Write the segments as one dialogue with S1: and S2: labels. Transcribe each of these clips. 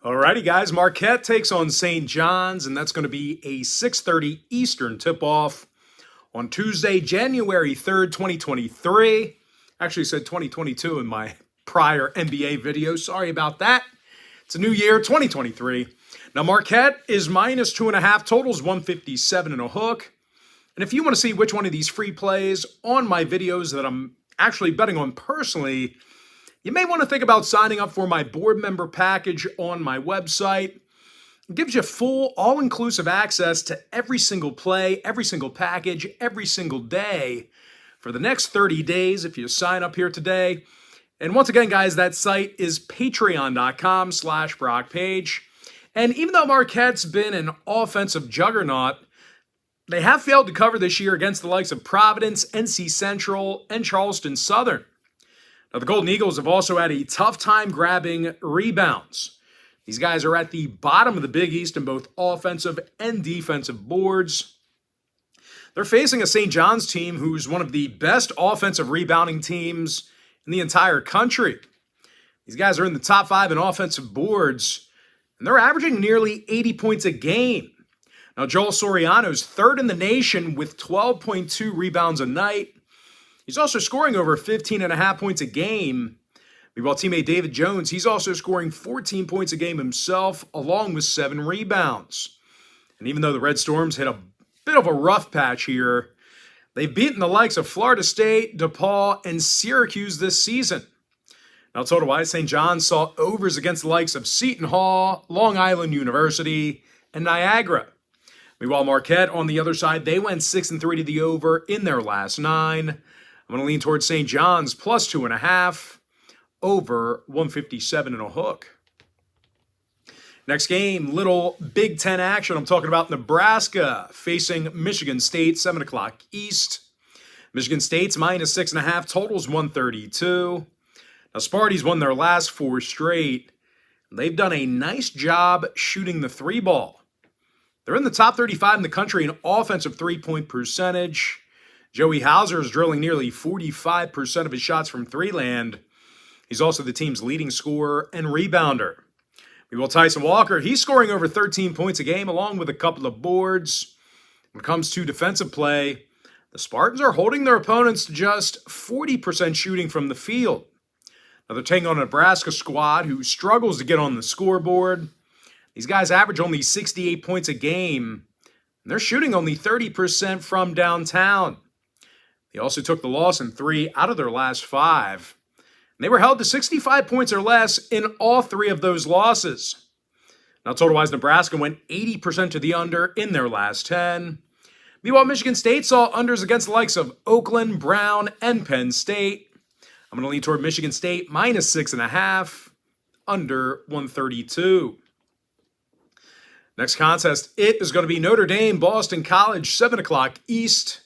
S1: Alrighty, guys. Marquette takes on St. John's, and that's going to be a 6:30 Eastern tip-off on Tuesday, January 3rd, 2023. Actually said 2022 in my prior NBA video. Sorry about that. It's a new year, 2023. Now, Marquette is minus 2.5. Total's 157 and a hook. And if you want to see which one of these free plays on my videos that I'm actually betting on personally, you may want to think about signing up for my board member package on my website. It gives you full, all-inclusive access to every single play, every single package, every single day for the next 30 days if you sign up here today. And once again, guys, that site is patreon.com/BrockPage. And even though Marquette's been an offensive juggernaut, they have failed to cover this year against the likes of Providence, NC Central, and Charleston Southern. Now, the Golden Eagles have also had a tough time grabbing rebounds. These guys are at the bottom of the Big East in both offensive and defensive boards. They're facing a St. John's team who's one of the best offensive rebounding teams in the entire country. These guys are in the top 5 in offensive boards, and they're averaging nearly 80 points a game. Now, Joel Soriano's third in the nation with 12.2 rebounds a night. He's also scoring over 15.5 points a game. Meanwhile, teammate David Jones, he's also scoring 14 points a game himself, along with 7 rebounds. And even though the Red Storms hit a bit of a rough patch here, they've beaten the likes of Florida State, DePaul, and Syracuse this season. Now, total-wise, St. John's saw overs against the likes of Seton Hall, Long Island University, and Niagara. Meanwhile, Marquette, on the other side, they went 6-3 to the over in their last 9. I'm going to lean towards St. John's plus 2.5, over 157 and a hook. Next game, little Big Ten action. I'm talking about Nebraska facing Michigan State, 7 o'clock East. Michigan State's minus 6.5, totals 132. Now, Sparty's won their last 4 straight. They've done a nice job shooting the 3-ball. They're in the top 35 in the country in offensive three-point percentage. Joey Hauser is drilling nearly 45% of his shots from three-land. He's also the team's leading scorer and rebounder. Meanwhile, Tyson Walker, he's scoring over 13 points a game along with a couple of boards. When it comes to defensive play, the Spartans are holding their opponents to just 40% shooting from the field. Now, they're taking on a Nebraska squad who struggles to get on the scoreboard. These guys average only 68 points a game, and they're shooting only 30% from downtown. They also took the loss in 3 out of their last 5. And they were held to 65 points or less in all 3 of those losses. Now, total-wise, Nebraska went 80% to the under in their last 10. Meanwhile, Michigan State saw unders against the likes of Oakland, Brown, and Penn State. I'm going to lean toward Michigan State minus 6.5, under 132. Next contest, it is going to be Notre Dame, Boston College, 7 o'clock East.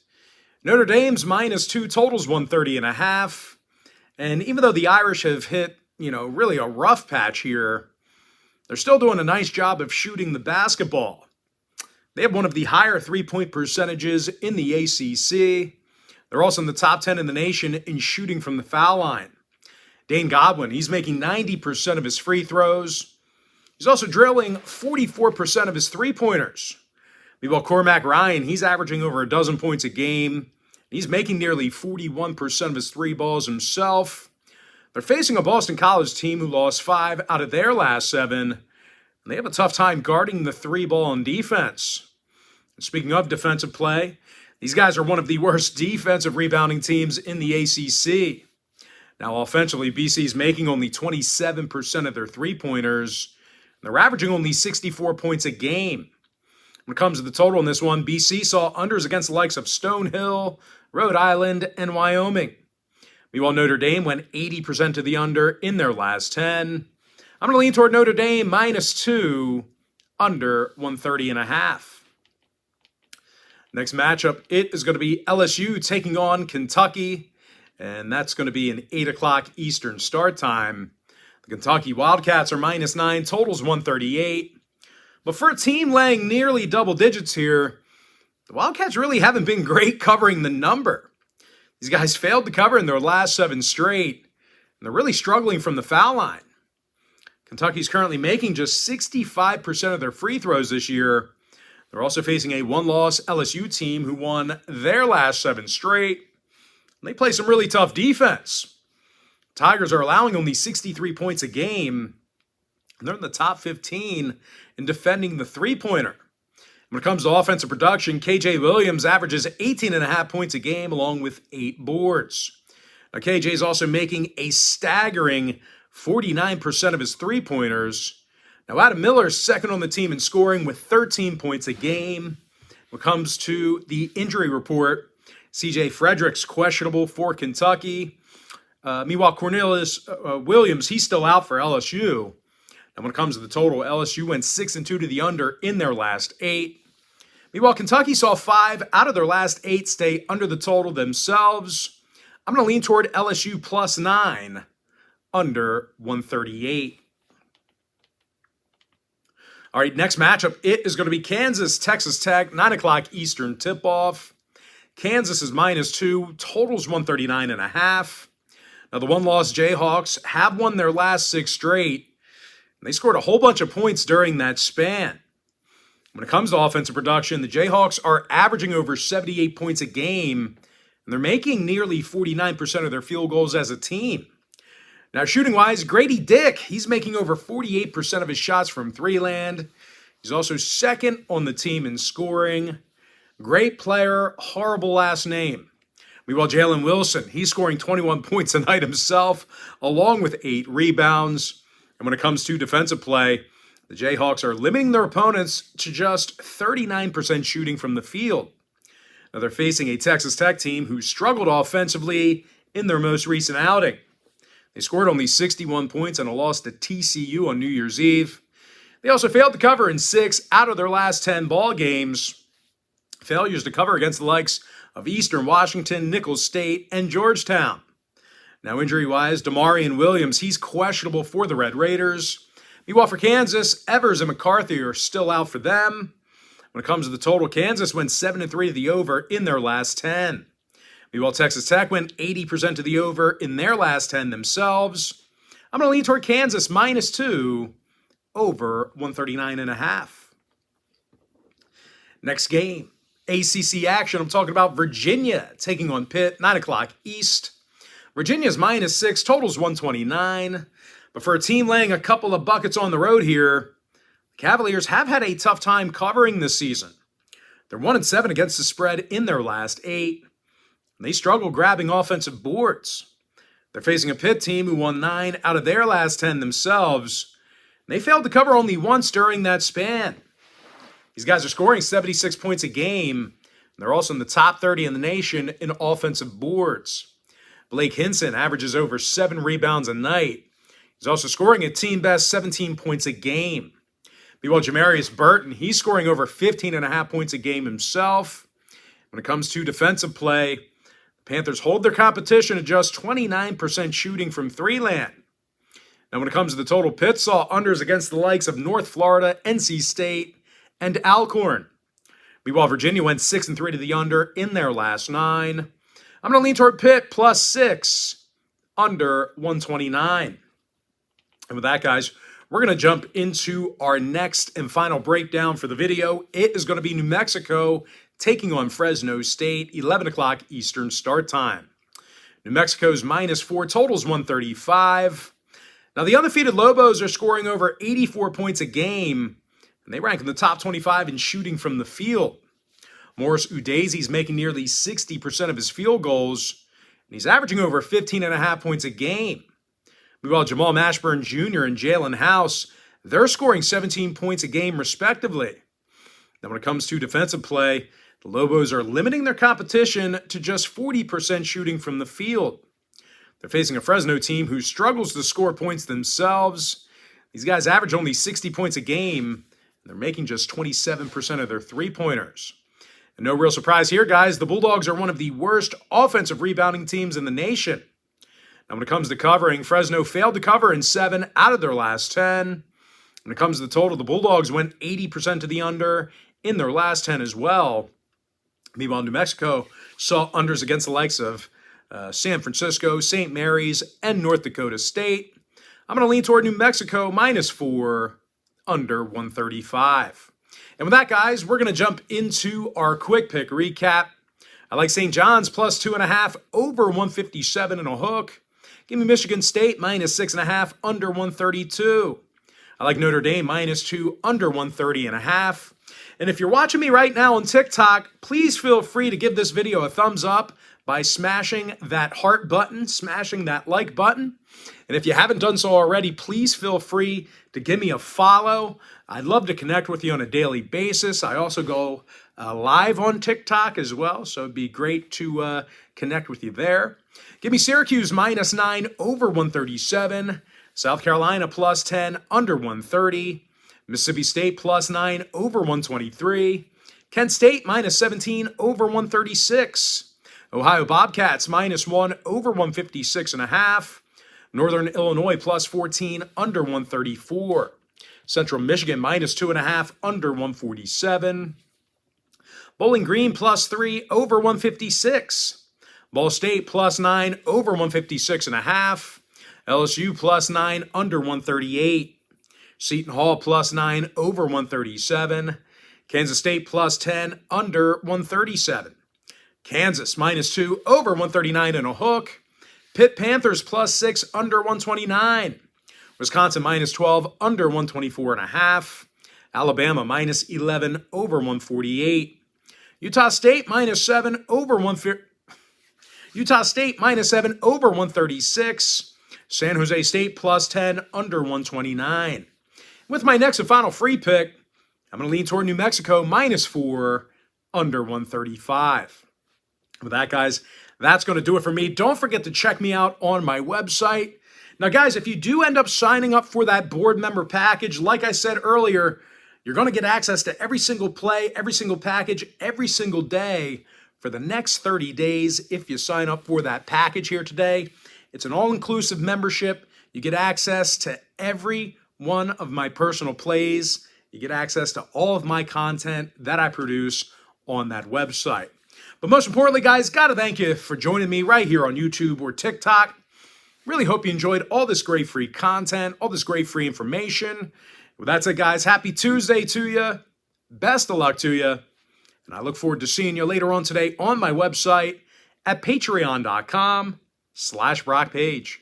S1: Notre Dame's minus 2, totals 130.5. And even though the Irish have hit, really a rough patch here, they're still doing a nice job of shooting the basketball. They have one of the higher three-point percentages in the ACC. They're also in the top 10 in the nation in shooting from the foul line. Dane Godwin, he's making 90% of his free throws. He's also drilling 44% of his three-pointers. Meanwhile, Cormac Ryan, he's averaging over a dozen points a game. He's making nearly 41% of his 3 balls himself. They're facing a Boston College team who lost 5 out of their last 7. And they have a tough time guarding the 3-ball on defense. And speaking of defensive play, these guys are one of the worst defensive rebounding teams in the ACC. Now, offensively, BC's making only 27% of their three-pointers. They're averaging only 64 points a game. When it comes to the total in this one, BC saw unders against the likes of Stonehill, Rhode Island, and Wyoming. Meanwhile, Notre Dame went 80% to the under in their last 10. I'm going to lean toward Notre Dame minus 2, under 130.5. Next matchup, it is going to be LSU taking on Kentucky, and that's going to be an 8 o'clock Eastern start time. The Kentucky Wildcats are minus 9, totals 138. But for a team laying nearly double digits here, the Wildcats really haven't been great covering the number. These guys failed to cover in their last 7 straight, and they're really struggling from the foul line. Kentucky's currently making just 65% of their free throws this year. They're also facing a one-loss LSU team who won their last 7 straight. They play some really tough defense. Tigers are allowing only 63 points a game, and they're in the top 15 in defending the three-pointer. When it comes to offensive production, KJ Williams averages 18.5 points a game along with 8 boards. Now, KJ is also making a staggering 49% of his three-pointers. Now, Adam Miller is second on the team in scoring with 13 points a game. When it comes to the injury report, C.J. Frederick's questionable for Kentucky. Meanwhile, Cornelius Williams, he's still out for LSU. And when it comes to the total, LSU went 6-2 to the under in their last 8. Meanwhile, Kentucky saw 5 out of their last 8 stay under the total themselves. I'm going to lean toward LSU plus 9, under 138. All right, next matchup, it is going to be Kansas, Texas Tech, 9 o'clock Eastern tip-off. Kansas is -2, totals 139.5. Now, the one-loss Jayhawks have won their last 6 straight. And they scored a whole bunch of points during that span. When it comes to offensive production, the Jayhawks are averaging over 78 points a game, and they're making nearly 49% of their field goals as a team. Now, shooting-wise, Grady Dick, he's making over 48% of his shots from three-land. He's also second on the team in scoring. Great player, horrible last name. Meanwhile, Jalen Wilson, he's scoring 21 points a night himself, along with 8 rebounds. And when it comes to defensive play, the Jayhawks are limiting their opponents to just 39% shooting from the field. Now, they're facing a Texas Tech team who struggled offensively in their most recent outing. They scored only 61 points and a loss to TCU on New Year's Eve. They also failed to cover in 6 out of their last 10 ball games. Failures to cover against the likes of Eastern Washington, Nicholls State, and Georgetown. Now, injury-wise, Damarian Williams, he's questionable for the Red Raiders. Meanwhile, for Kansas, Evers and McCarthy are still out for them. When it comes to the total, Kansas went 7-3 to the over in their last 10. Meanwhile, Texas Tech went 80% to the over in their last 10 themselves. I'm going to lean toward Kansas -2, over 139.5. Next game, ACC action. I'm talking about Virginia taking on Pitt, 9 o'clock East. Virginia's -6, totals 129. But for a team laying a couple of buckets on the road here, the Cavaliers have had a tough time covering this season. They're 1-7 against the spread in their last 8. And they struggle grabbing offensive boards. They're facing a Pitt team who won 9 out of their last 10 themselves. And they failed to cover only once during that span. These guys are scoring 76 points a game. And they're also in the top 30 in the nation in offensive boards. Blake Hinson averages over 7 rebounds a night. He's also scoring a team-best 17 points a game. Meanwhile, Jamarius Burton, he's scoring over 15.5 points a game himself. When it comes to defensive play, the Panthers hold their competition at just 29% shooting from three-land. Now, when it comes to the total, Pitt saw unders against the likes of North Florida, NC State, and Alcorn. Meanwhile, Virginia went 6-3 to the under in their last 9. I'm going to lean toward Pitt +6, under 129. And with that, guys, we're going to jump into our next and final breakdown for the video. It is going to be New Mexico taking on Fresno State, 11 o'clock Eastern start time. New Mexico's -4, totals 135. Now, the undefeated Lobos are scoring over 84 points a game, and they rank in the top 25 in shooting from the field. Morris Udazie's making nearly 60% of his field goals, and he's averaging over 15.5 points a game. Meanwhile, Jamal Mashburn Jr. and Jalen House, they're scoring 17 points a game respectively. Now, when it comes to defensive play, the Lobos are limiting their competition to just 40% shooting from the field. They're facing a Fresno team who struggles to score points themselves. These guys average only 60 points a game, and they're making just 27% of their three-pointers. And no real surprise here, guys, the Bulldogs are one of the worst offensive rebounding teams in the nation. Now, when it comes to covering, Fresno failed to cover in 7 out of their last 10. When it comes to the total, the Bulldogs went 80% to the under in their last 10 as well. Meanwhile, New Mexico saw unders against the likes of San Francisco, St. Mary's, and North Dakota State. I'm going to lean toward New Mexico -4, under 135. And with that, guys, we're going to jump into our quick pick recap. I like St. John's +2.5, over 157 and a hook. Give me Michigan State -6.5, under 132. I like Notre Dame -2, under 130.5. And if you're watching me right now on TikTok, please feel free to give this video a thumbs up by smashing that heart button, smashing that like button. And if you haven't done so already, please feel free to give me a follow. I'd love to connect with you on a daily basis. I also go live on TikTok as well, so it'd be great to connect with you there. Give me Syracuse -9, over 137. South Carolina +10, under 130. Mississippi State +9, over 123. Kent State -17, over 136. Ohio Bobcats -1, over 156.5. Northern Illinois +14, under 134. Central Michigan -2.5, under 147. Bowling Green +3, over 156. Ball State +9, over 156.5. LSU +9, under 138. Seton Hall +9, over 137. Kansas State +10, under 137. Kansas -2, over 139 and a hook. Pitt Panthers +6, under 129. Wisconsin -12, under 124.5. Alabama -11, over 148. Utah State -7, over 150. Utah State -7, over 136. San Jose State +10, under 129. With my next and final free pick, I'm going to lean toward New Mexico -4, under 135. With that, guys, that's going to do it for me. Don't forget to check me out on my website. Now, guys, if you do end up signing up for that board member package, like I said earlier, you're going to get access to every single play, every single package, every single day for the next 30 days if you sign up for that package here today. It's an all-inclusive membership. You get access to every one of my personal plays. You get access to all of my content that I produce on that website. But most importantly, guys, got to thank you for joining me right here on YouTube or TikTok. Really hope you enjoyed all this great free content, all this great free information. With that said, guys, happy Tuesday to you. Best of luck to you. And I look forward to seeing you later on today on my website at patreon.com/BrockPage.